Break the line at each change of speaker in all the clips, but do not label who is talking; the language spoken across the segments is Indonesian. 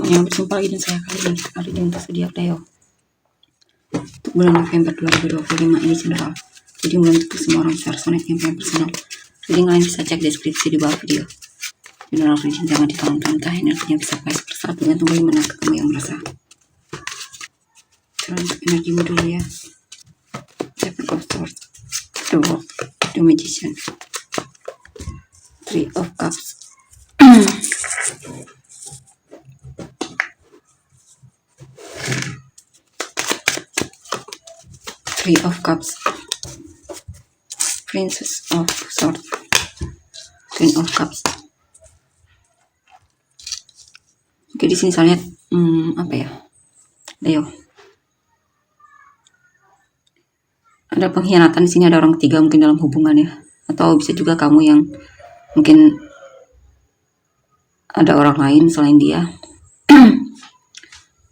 Yang berjumpa lagi dengan saya kali ini untuk zodiak Leo untuk bulan November 2025 ini general. Jadi untuk semua orang secara sonet yang personal. Reading lain bisa cek deskripsi di bawah video. General reading jangan ditantang-tantang, energinya bisa pas persatu tergantung bagaimana kamu yang merasa. Untuk energimu dulu ya. Seven of Swords, The World, The Magician, Three of Cups. Three of Cups, Princess of Swords, Queen of Cups. Oke, di sini saya lihat apa ya, Leo. Ada pengkhianatan di sini, ada orang ketiga mungkin dalam hubungan ya, atau bisa juga kamu yang mungkin ada orang lain selain dia.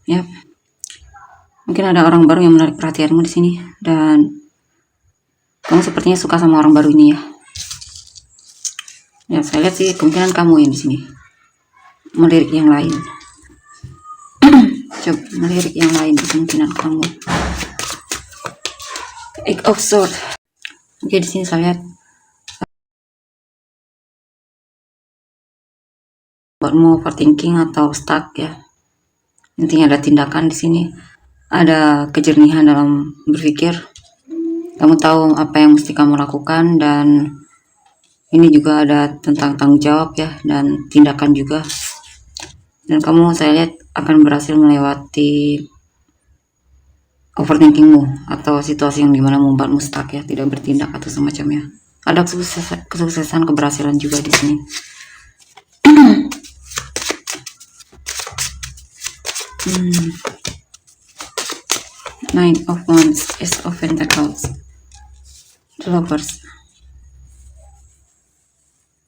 Ya. Mungkin ada orang baru yang menarik perhatianmu di sini dan kamu sepertinya suka sama orang baru ini ya. Ya, saya lihat sih kemungkinan kamu yang di sini melirik yang lain. Coba melirik yang lain, kemungkinan kamu. Eight of Swords. Oke, di sini saya lihat buatmu overthinking atau stuck ya. Intinya ada tindakan di sini. Ada kejernihan dalam berpikir. Kamu tahu apa yang mesti kamu lakukan dan ini juga ada tentang tanggung jawab ya dan tindakan juga. Dan kamu saya lihat akan berhasil melewati overthinkingmu atau situasi yang dimana membuatmu stuck ya, tidak bertindak atau semacamnya. Ada kesuksesan keberhasilan juga di sini. Nine of Wands, Ace of Pentacles, The Lovers.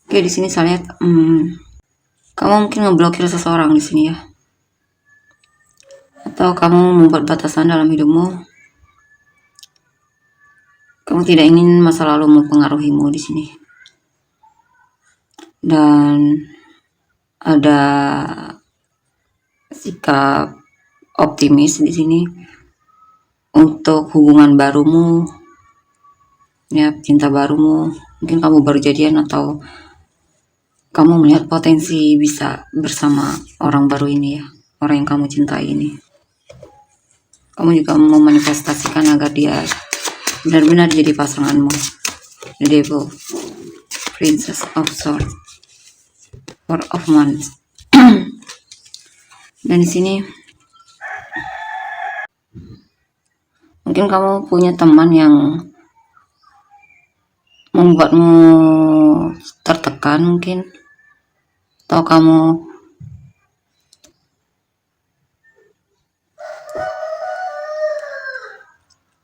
Oke, di sini saya lihat kamu mungkin ngeblokir seseorang di sini ya, atau kamu membuat batasan dalam hidupmu. Kamu tidak ingin masa lalu mempengaruhimu di sini. Dan ada sikap optimis di sini untuk hubungan barumu ya, cinta barumu. Mungkin kamu baru jadian atau kamu melihat potensi bisa bersama orang baru ini ya, orang yang kamu cintai ini. Kamu juga memanifestasikan agar dia benar-benar jadi pasanganmu. The Devil, Princess of Swords, Four of Wands. Dan di sini mungkin kamu punya teman yang membuatmu tertekan mungkin, atau kamu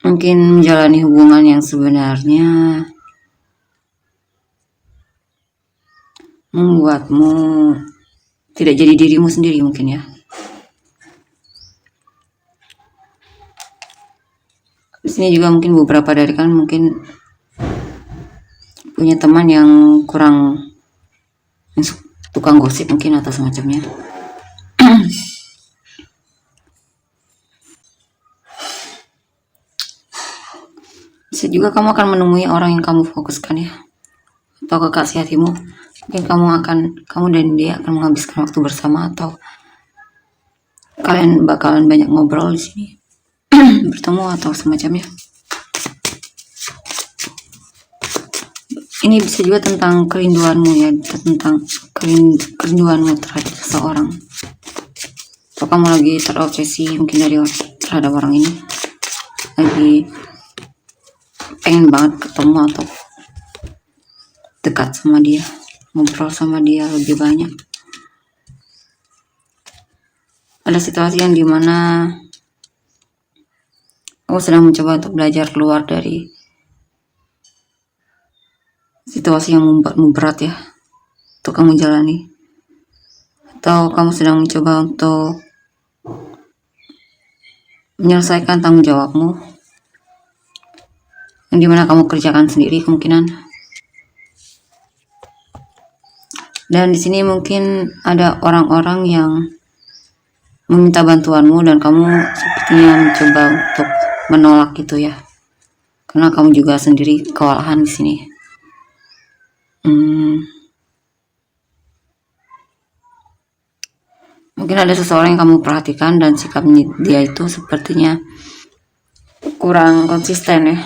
mungkin menjalani hubungan yang sebenarnya membuatmu tidak jadi dirimu sendiri mungkin ya. Di sini juga mungkin beberapa dari kalian mungkin punya teman yang kurang tukang gosip mungkin atau semacamnya. Bisa juga kamu akan menemui orang yang kamu fokuskan ya, atau kekasih hatimu. Mungkin kamu dan dia akan menghabiskan waktu bersama, atau kalian bakalan banyak ngobrol di sini. Bertemu atau semacamnya. Ini bisa juga tentang kerinduanmu ya, tentang kerinduanmu terhadap seseorang, atau kamu lagi terobsesi mungkin terhadap orang ini, lagi pengen banget ketemu atau dekat sama dia, ngobrol sama dia lebih banyak. Ada situasi yang dimana aku sedang mencoba untuk belajar keluar dari situasi yang membuatmu berat ya untuk kamu jalani, atau kamu sedang mencoba untuk menyelesaikan tanggung jawabmu yang dimana kamu kerjakan sendiri kemungkinan. Dan di sini mungkin ada orang-orang yang meminta bantuanmu dan kamu sepertinya mencoba untuk menolak itu ya, karena kamu juga sendiri kewalahan di sini. Mungkin ada seseorang yang kamu perhatikan dan sikapnya dia itu sepertinya kurang konsisten ya,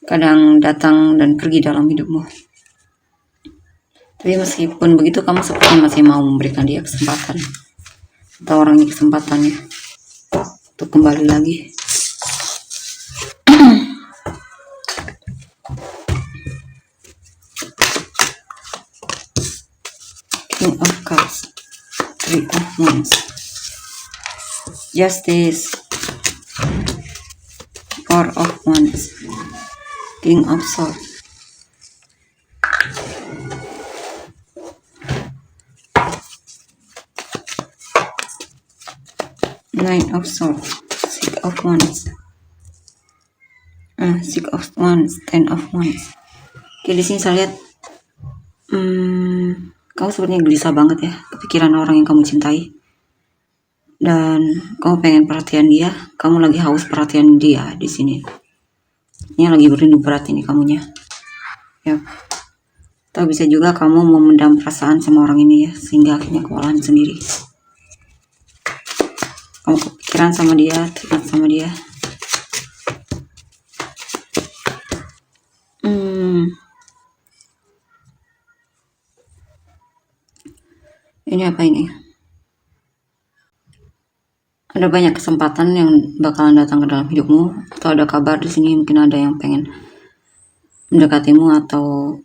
kadang datang dan pergi dalam hidupmu. Tapi meskipun begitu, kamu sepertinya masih mau memberikan dia kesempatan, atau orang ini kesempatannya untuk kembali lagi. King of Cups, Three of Wands, Justice, Four of Wands, King of Swords, Nine of Swords, Six of Wands, Six of Wands, Ten of Wands. Oke, di sini saya lihat kamu sepertinya gelisah banget ya, kepikiran orang yang kamu cintai, dan kamu pengen perhatian dia. Kamu lagi haus perhatian dia di sini. Ini lagi berindu berat ini kamunya. Ya. Atau bisa juga kamu memendam perasaan sama orang ini ya, sehingga akhirnya kewalahan sendiri. Kamu kepikiran sama dia, teringat sama dia. Ini apa ini? Ada banyak kesempatan yang bakalan datang ke dalam hidupmu, atau ada kabar di sini. Mungkin ada yang pengen mendekatimu atau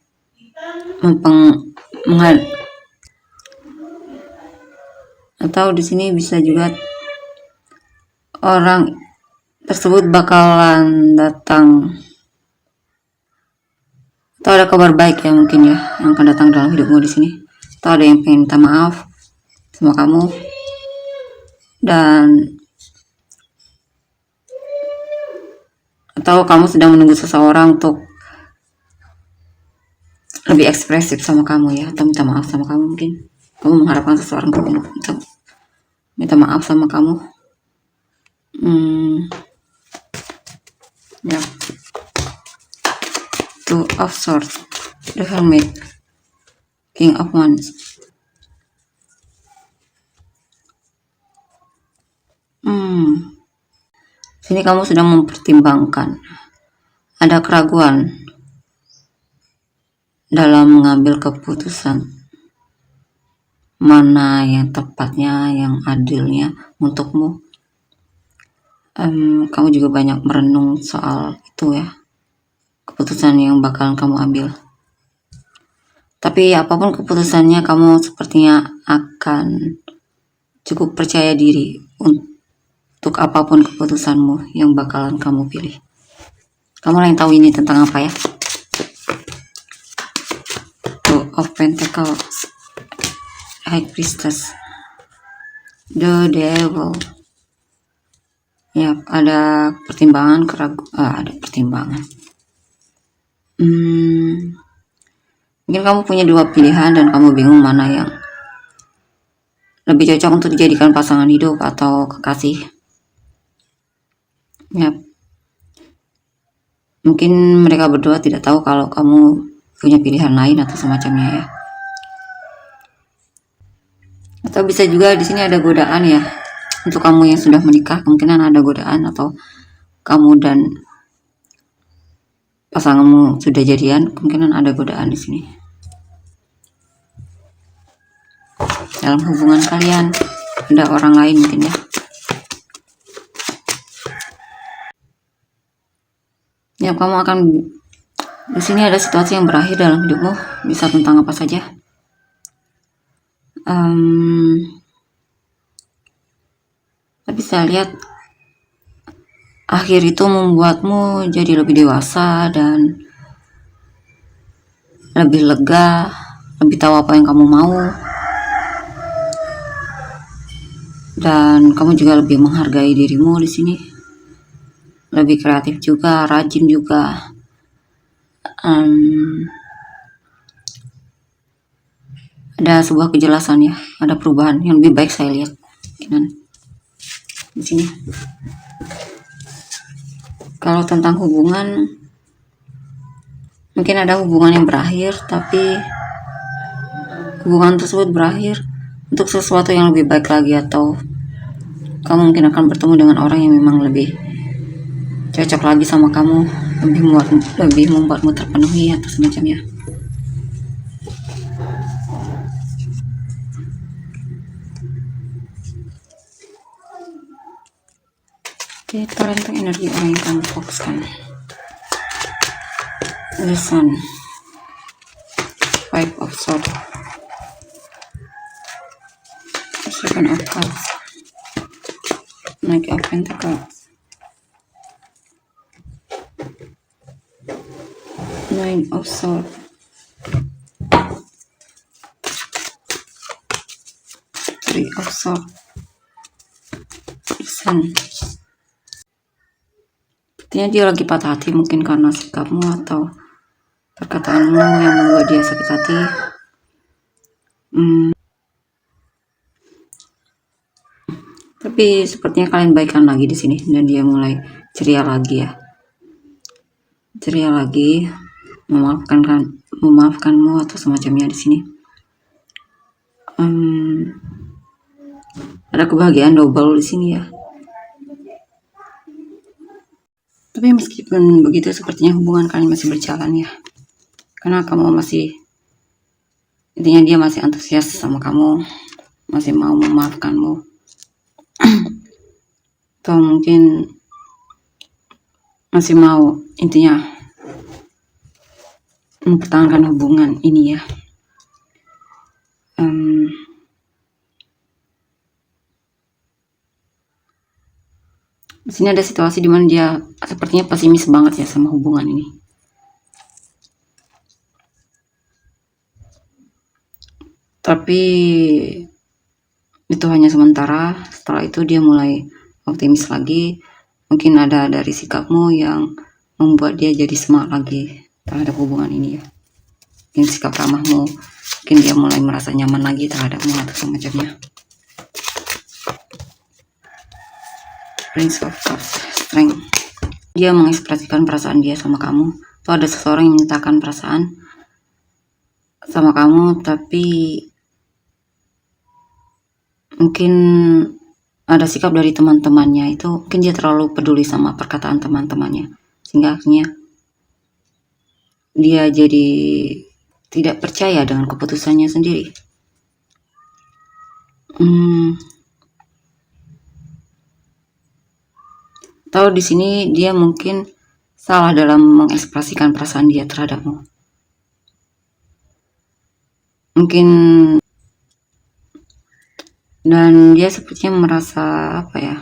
atau di sini bisa juga orang tersebut bakalan datang, atau ada kabar baik ya mungkin ya yang akan datang dalam hidupmu di sini. Atau ada yang pengen minta maaf sama kamu, dan atau kamu sedang menunggu seseorang untuk lebih ekspresif sama kamu ya, atau minta maaf sama kamu. Mungkin kamu mengharapkan seseorang untuk minta maaf sama kamu. Ya. Two of Swords, The Hermit, King of Wands. Sini kamu sedang mempertimbangkan, ada keraguan dalam mengambil keputusan mana yang tepatnya, yang adilnya untukmu. Kamu juga banyak merenung soal itu ya, keputusan yang bakalan kamu ambil. Tapi apapun keputusannya, kamu sepertinya akan cukup percaya diri untuk apapun keputusanmu yang bakalan kamu pilih. Kamu yang tahu ini tentang apa ya? Two of Pentacles, High Priestess, The Devil. Ya, ada pertimbangan, ada pertimbangan. Mungkin kamu punya dua pilihan dan kamu bingung mana yang lebih cocok untuk dijadikan pasangan hidup atau kekasih. Ya, mungkin mereka berdua tidak tahu kalau kamu punya pilihan lain atau semacamnya ya. Atau bisa juga di sini ada godaan ya. Untuk kamu yang sudah menikah, kemungkinan ada godaan, atau kamu dan pasanganmu sudah jadian, kemungkinan ada godaan di sini. Dalam hubungan kalian ada orang lain mungkin ya. Ya, kamu akan di sini ada situasi yang berakhir dalam hidupmu, bisa tentang apa saja. Tapi saya lihat akhir itu membuatmu jadi lebih dewasa dan lebih lega, lebih tahu apa yang kamu mau, dan kamu juga lebih menghargai dirimu di sini, lebih kreatif juga, rajin juga. Ada sebuah kejelasan ya, ada perubahan yang lebih baik saya lihat kemungkinan di sini. Kalau tentang hubungan, mungkin ada hubungan yang berakhir, tapi hubungan tersebut berakhir untuk sesuatu yang lebih baik lagi, atau kamu mungkin akan bertemu dengan orang yang memang lebih cocok lagi sama kamu, lebih membuatmu terpenuhi atau semacamnya. Oke, tentang energi orang yang kamu fokuskan. The Sun, Five of Swords, Seven of Cups, Knight of Pentacles, Nine of Swords, Three of Swords, The Sun. Sepertinya dia lagi patah hati, mungkin karena sikapmu atau perkataanmu yang membuat dia sakit hati. Tapi sepertinya kalian baikan lagi di sini, dan dia mulai ceria lagi ya. Ceria lagi, memaafkanmu atau semacamnya di sini. Ada kebahagiaan double di sini ya. Tapi meskipun begitu, sepertinya hubungan kalian masih berjalan ya. Karena kamu masih, intinya dia masih antusias sama kamu, masih mau memaafkanmu. Atau mungkin masih mau, intinya mempertahankan hubungan ini ya. Di sini ada situasi dimana dia sepertinya pesimis banget ya sama hubungan ini. Tapi itu hanya sementara. Setelah itu dia mulai optimis lagi. Mungkin ada dari sikapmu yang membuat dia jadi semangat lagi terhadap hubungan ini ya. Mungkin sikap ramahmu, mungkin dia mulai merasa nyaman lagi terhadapmu atau semacamnya. Prince of Cups, Strength. Dia mengekspresikan perasaan dia sama kamu. Tuh ada seseorang yang menyatakan perasaan sama kamu, tapi mungkin ada sikap dari teman-temannya itu, mungkin dia terlalu peduli sama perkataan teman-temannya, sehingga akhirnya dia jadi tidak percaya dengan keputusannya sendiri. Atau di sini dia mungkin salah dalam mengekspresikan perasaan dia terhadapmu. Mungkin, dan dia sepertinya merasa apa ya,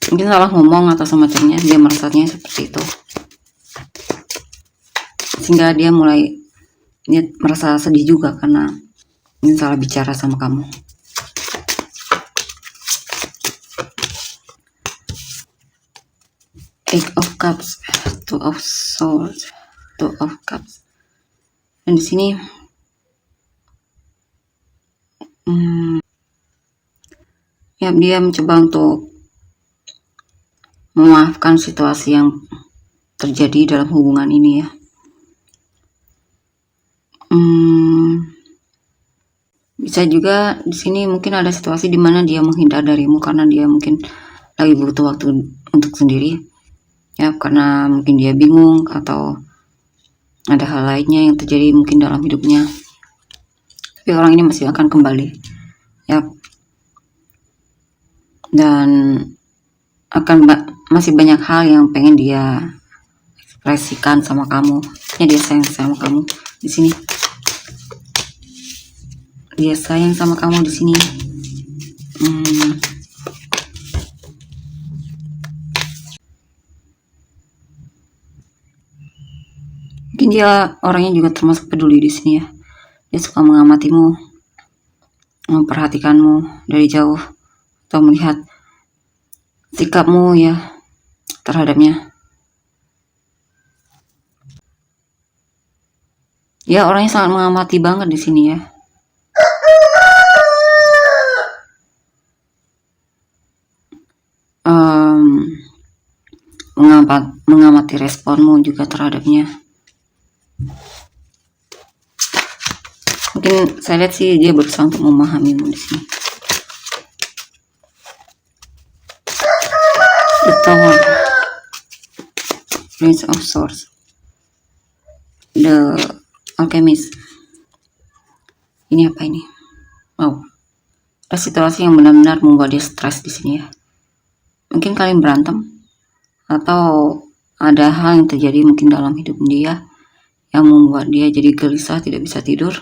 mungkin salah ngomong atau semacamnya, dia merasanya seperti itu, sehingga dia merasa sedih juga karena ingin salah bicara sama kamu. Eight of Cups, Two of Swords, Two of Cups. Dan di sini ya dia mencoba untuk memaafkan situasi yang terjadi dalam hubungan ini ya. Bisa juga di sini mungkin ada situasi di mana dia menghindar darimu karena dia mungkin lagi butuh waktu untuk sendiri ya, karena mungkin dia bingung atau ada hal lainnya yang terjadi mungkin dalam hidupnya. Tapi orang ini masih akan kembali ya, dan akan masih banyak hal yang pengen dia ekspresikan sama kamu. Ya, dia sayang sama kamu di sini. Dia sayang sama kamu di sini. Mungkin dia orangnya juga termasuk peduli di sini ya. Dia suka mengamatimu, memperhatikanmu dari jauh, atau melihat sikapmu ya terhadapnya. Ya, orangnya sangat mengamati banget di sini ya. Mengamati responmu juga terhadapnya. Mungkin saya lihat sih dia berusaha untuk memahamimu di sini. The Tower, Prince of Swords, The Alchemist. Ini apa ini? Wow, ada situasi yang benar-benar membuat dia stres di sini ya. Mungkin kalian berantem, atau ada hal yang terjadi mungkin dalam hidup dia yang membuat dia jadi gelisah, tidak bisa tidur.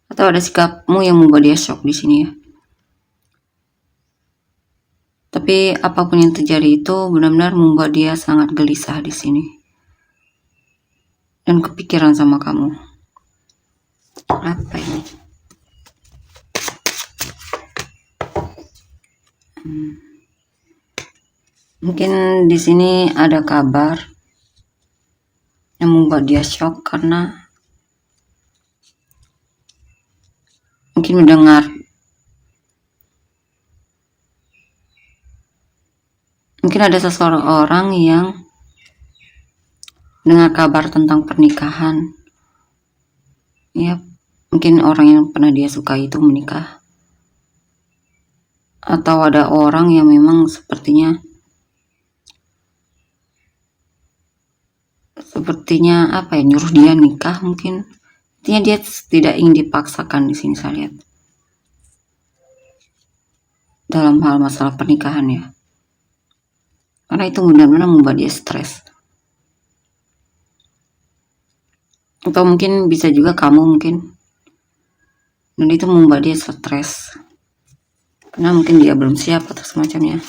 Atau ada sikapmu yang membuat dia shock di sini ya. Tapi apapun yang terjadi itu benar-benar membuat dia sangat gelisah di sini dan kepikiran sama kamu. Apa ini? Mungkin di sini ada kabar yang membuat dia shock karena mungkin mungkin ada seseorang yang dengar kabar tentang pernikahan. Ya, mungkin orang yang pernah dia suka itu menikah. Atau ada orang yang memang sepertinya apa ya, nyuruh dia nikah mungkin. Intinya dia tidak ingin dipaksakan di sini saya lihat. Dalam hal masalah pernikahan ya. Karena itu benar-benar membuat dia stres. Atau mungkin bisa juga kamu mungkin. Dan itu membuat dia stres. Karena mungkin dia belum siap atau semacamnya.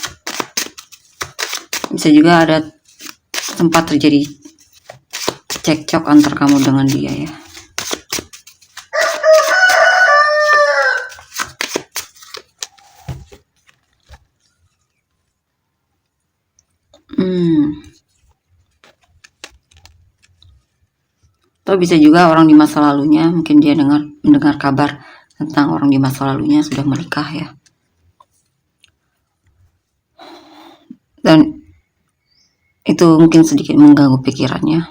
Bisa juga ada tempat terjadi cekcok antar kamu dengan dia ya. Atau bisa juga orang di masa lalunya, mungkin dia mendengar kabar tentang orang di masa lalunya sudah menikah ya. Dan itu mungkin sedikit mengganggu pikirannya.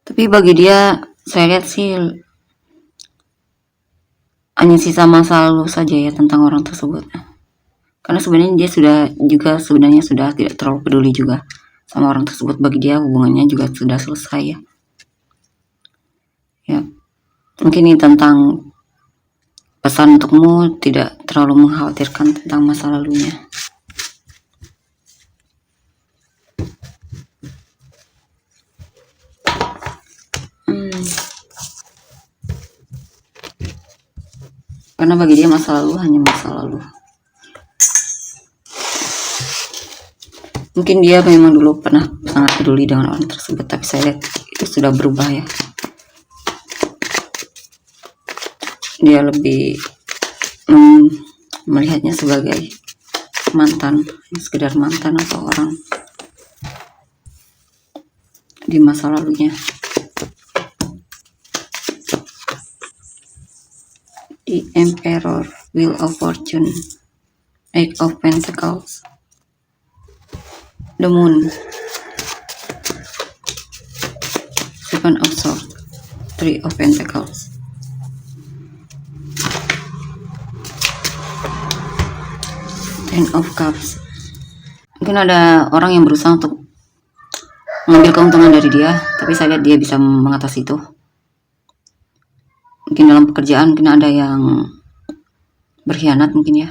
Tapi bagi dia, saya lihat sih hanya sisa masa lalu saja ya tentang orang tersebut. Karena sebenarnya dia sebenarnya sudah tidak terlalu peduli juga sama orang tersebut. Bagi dia hubungannya juga sudah selesai ya. Ya, mungkin ini tentang pesan untukmu, tidak terlalu mengkhawatirkan tentang masa lalunya. Karena bagi dia masa lalu hanya masa lalu. Mungkin dia memang dulu pernah sangat peduli dengan orang tersebut, tapi saya lihat itu sudah berubah ya. Dia lebih melihatnya sebagai mantan, sekedar mantan atau orang di masa lalunya. The Emperor, Wheel of Fortune, Eight of Pentacles, The Moon, Seven of Swords, Three of Pentacles, Ten of Cups. Mungkin ada orang yang berusaha untuk mengambil keuntungan dari dia, tapi saya lihat dia bisa mengatasi itu. Mungkin dalam pekerjaan mungkin ada yang berkhianat mungkin ya.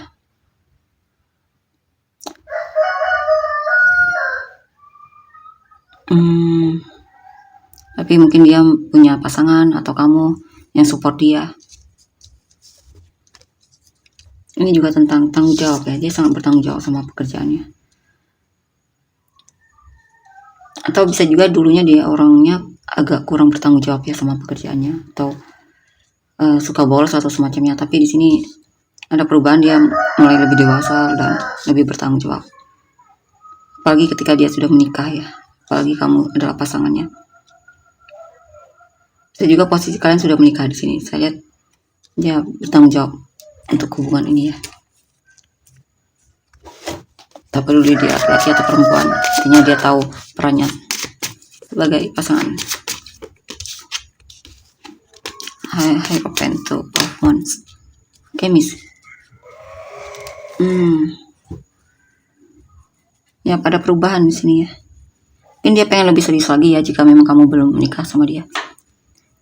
Tapi mungkin dia punya pasangan atau kamu yang support dia. Ini juga tentang tanggung jawab ya, dia sangat bertanggung jawab sama pekerjaannya. Atau bisa juga dulunya dia orangnya agak kurang bertanggung jawab ya sama pekerjaannya, atau suka bolos atau semacamnya, tapi di sini ada perubahan, dia mulai lebih dewasa dan lebih bertanggung jawab. Apalagi ketika dia sudah menikah ya, apalagi kamu adalah pasangannya. Saya juga posisi kalian sudah menikah di sini. Saya lihat dia bertanggung jawab untuk hubungan ini ya. Tak peduli dia laki-laki atau perempuan, intinya dia tahu perannya sebagai pasangan. High open to of wands. Oke, Miss. Ya, pada perubahan di sini ya. Mungkin dia pengen lebih serius lagi ya, jika memang kamu belum menikah sama dia.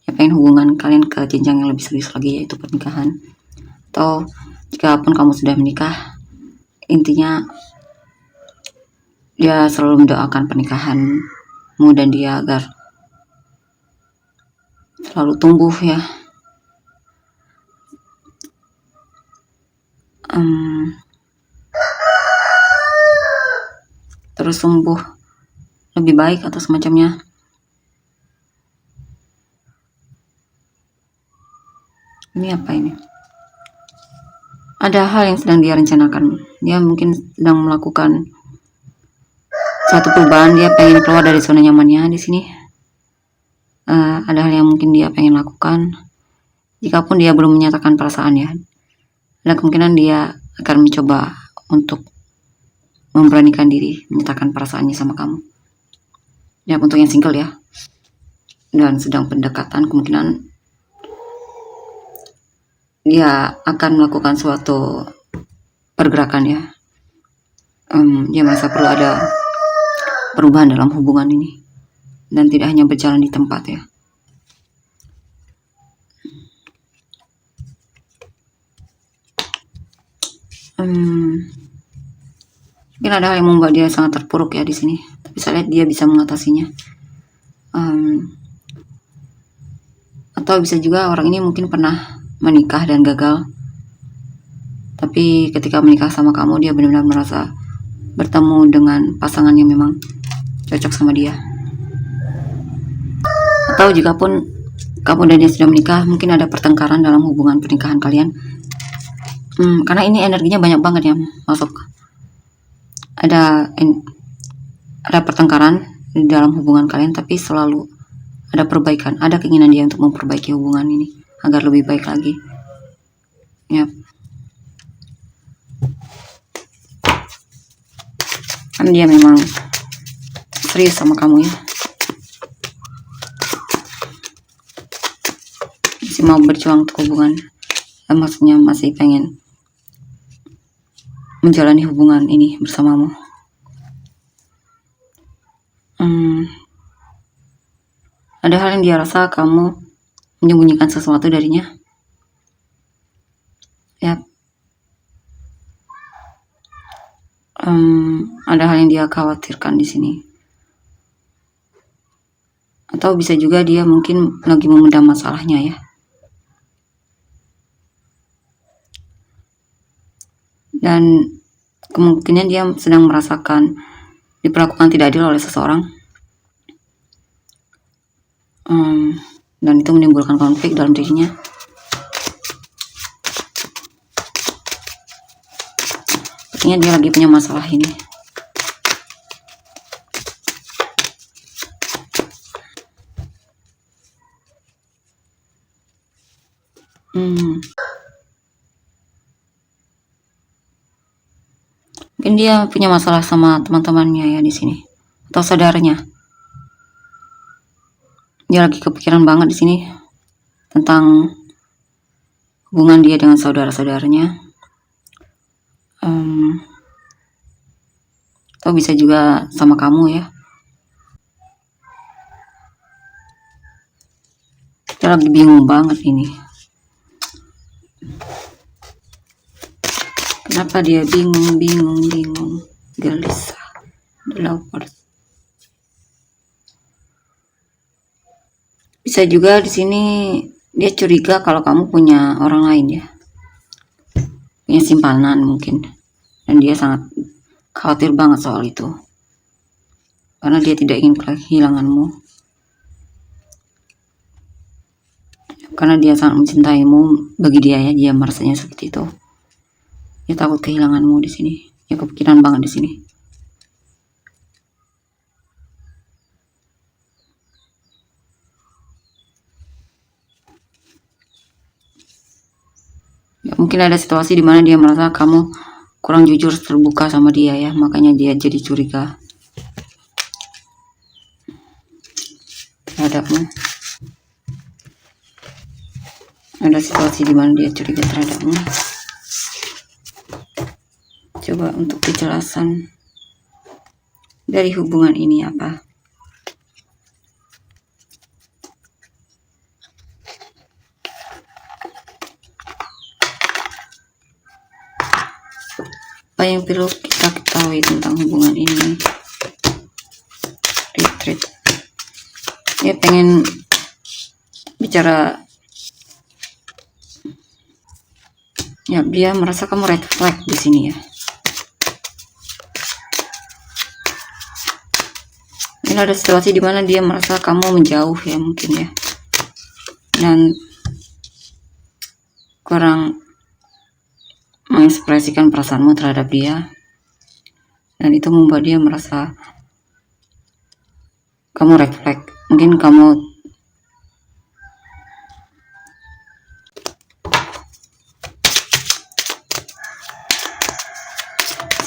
Dia pengen hubungan kalian ke jenjang yang lebih serius lagi, yaitu pernikahan. Atau jika pun kamu sudah menikah, intinya dia selalu mendoakan pernikahanmu dan dia agar selalu tumbuh ya. Terus tumbuh lebih baik atau semacamnya. Ini apa ini? Ada hal yang sedang dia rencanakan. Dia mungkin sedang melakukan suatu perubahan. Dia pengen keluar dari zona nyamannya di sini. Ada hal yang mungkin dia pengen lakukan. Jikapun dia belum menyatakan perasaan ya, ada kemungkinan dia akan mencoba untuk memberanikan diri menyatakan perasaannya sama kamu. Ya, untuk yang single ya, dan sedang pendekatan, kemungkinan dia akan melakukan suatu pergerakan ya. Dia merasa perlu ada perubahan dalam hubungan ini, dan tidak hanya berjalan di tempat ya. Mungkin ada hal yang membuat dia sangat terpuruk ya di sini, tapi saya lihat dia bisa mengatasinya. Atau bisa juga orang ini mungkin pernah menikah dan gagal, tapi ketika menikah sama kamu dia benar-benar merasa bertemu dengan pasangan yang memang cocok sama dia. Atau jika pun kamu dan dia sudah menikah, mungkin ada pertengkaran dalam hubungan pernikahan kalian. Karena ini energinya banyak banget ya masuk. Ada pertengkaran di dalam hubungan kalian, tapi selalu ada perbaikan, ada keinginan dia untuk memperbaiki hubungan ini agar lebih baik lagi ya. Kan dia memang serius sama kamu ya, masih mau berjuang untuk hubungan, maksudnya masih pengen menjalani hubungan ini bersamamu. Ada hal yang dia rasa kamu menyembunyikan sesuatu darinya ya. Ada hal yang dia khawatirkan di sini, atau bisa juga dia mungkin lagi memendam masalahnya ya. Dan kemungkinan dia sedang merasakan diperlakukan tidak adil oleh seseorang, dan itu menimbulkan konflik dalam dirinya. Sepertinya dia lagi punya masalah ini. Mungkin dia punya masalah sama teman-temannya ya di sini, atau saudaranya. Dia lagi kepikiran banget di sini tentang hubungan dia dengan saudara-saudaranya. Atau bisa juga sama kamu ya. Dia lagi bingung banget ini. Kenapa dia bingung, gelisah, lapar. Bisa juga di sini dia curiga kalau kamu punya orang lain ya, punya simpanan mungkin, dan dia sangat khawatir banget soal itu, karena dia tidak ingin kehilanganmu. karena dia sangat mencintaimu. Bagi dia ya, dia merasanya seperti itu. Dia takut kehilanganmu di sini. Ya kepikiran banget di sini. Ya, mungkin ada situasi di mana dia merasa kamu kurang jujur terbuka sama dia ya, makanya dia jadi curiga terhadapmu. Ada situasi di mana dia curiga terhadapmu. Coba untuk kejelasan dari hubungan ini apa? Apa yang perlu kita ketahui tentang hubungan ini? Retreat. Dia pengen bicara. Ya, dia merasa kamu red flag di sini ya. Ini ada situasi di mana dia merasa kamu menjauh ya, mungkin ya. Dan kurang mengekspresikan perasaanmu terhadap dia, dan itu membuat dia merasa kamu red flag. Mungkin kamu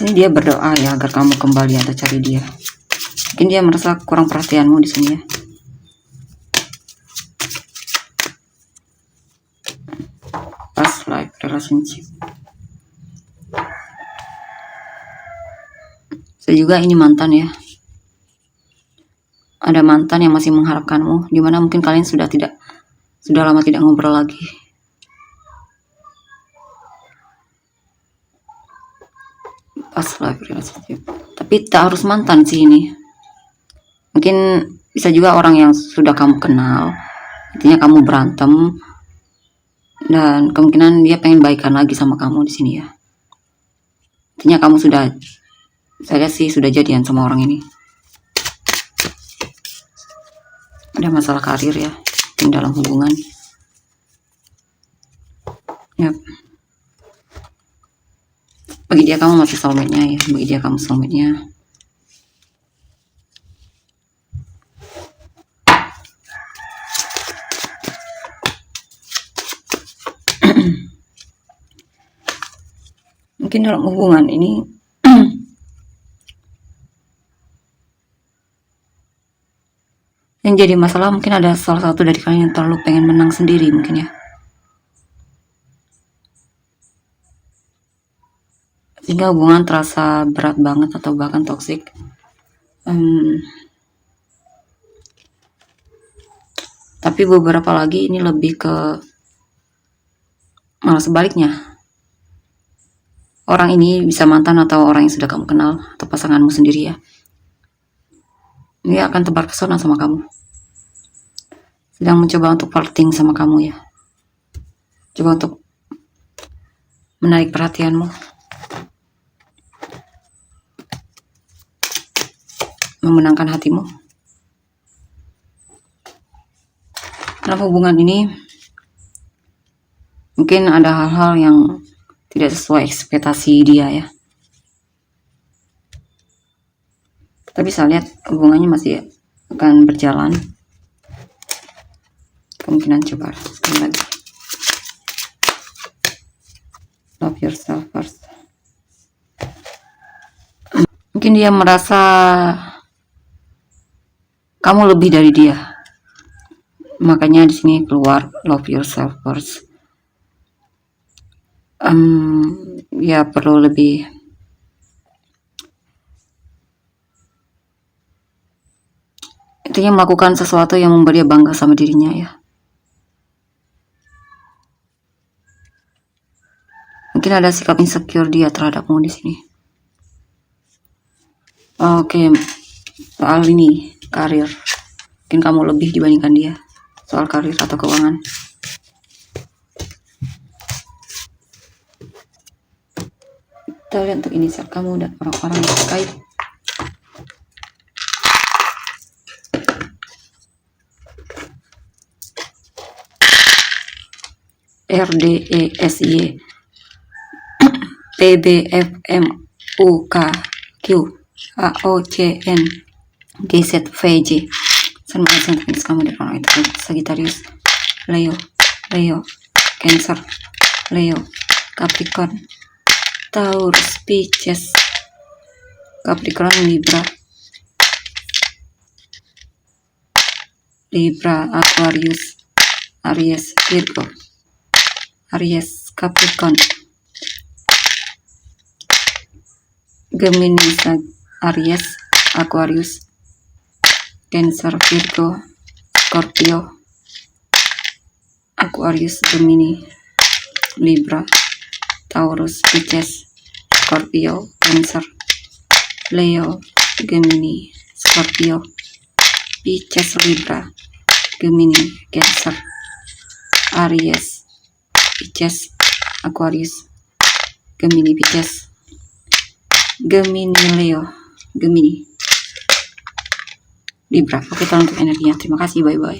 sini dia berdoa ya agar kamu kembali atau cari dia. Mungkin dia merasa kurang perhatianmu di sini ya. Past life relationship. Saya juga ini mantan ya. Ada mantan yang masih mengharapkanmu, dimana mungkin kalian sudah lama tidak ngobrol lagi. Past life relationship. Tapi tak harus mantan sih ini. Mungkin bisa juga orang yang sudah kamu kenal. Intinya kamu berantem, dan kemungkinan dia pengen baikan lagi sama kamu di sini ya. Intinya kamu saya lihat sih sudah jadian sama orang ini. Ada masalah karir ya di dalam hubungan. Yap. Bagi dia kamu masih soulmate-nya ya. Bagi dia kamu soulmate-nya. Mungkin dalam hubungan ini yang jadi masalah mungkin ada salah satu dari kalian yang terlalu pengen menang sendiri mungkin ya. Sehingga hubungan terasa berat banget atau bahkan toksik. Tapi beberapa lagi ini lebih ke malah sebaliknya. Orang ini bisa mantan atau orang yang sudah kamu kenal atau pasanganmu sendiri ya. Dia akan tebar pesona sama kamu. Sedang mencoba untuk flirting sama kamu ya. Coba untuk menarik perhatianmu. Memenangkan hatimu. Dalam hubungan ini mungkin ada hal-hal yang tidak sesuai ekspektasi dia ya. Tapi saya lihat hubungannya masih akan berjalan. Kemungkinan coba sekali lagi. Love yourself first. Mungkin dia merasa kamu lebih dari dia. Makanya di sini keluar love yourself first. Ya perlu lebih intinya melakukan sesuatu yang membuat dia bangga sama dirinya ya. Mungkin ada sikap insecure dia terhadapmu di sini. Oke, soal ini karir, mungkin kamu lebih dibandingkan dia soal karir atau keuangan. Kita lihat untuk inisial kamu dan orang-orang yang terkait. RDESY PBFMUKQ AOCN GZVJ. Sun ascendant Venus kamu di orang itu Sagittarius, Leo, Cancer, Leo, Capricorn, Taurus, Pisces, Capricorn, Libra, Aquarius, Aries, Virgo, Aries, Capricorn, Gemini, Aries, Aquarius, Cancer, Virgo, Scorpio, Aquarius, Gemini, Libra, Taurus, Pisces, Scorpio, Cancer, Leo, Gemini, Scorpio, Pisces, Libra, Gemini, Cancer, Aries, Pisces, Aquarius, Gemini, Pisces, Gemini, Leo, Gemini, Libra. Oke, tolong untuk energinya. Terima kasih, bye-bye.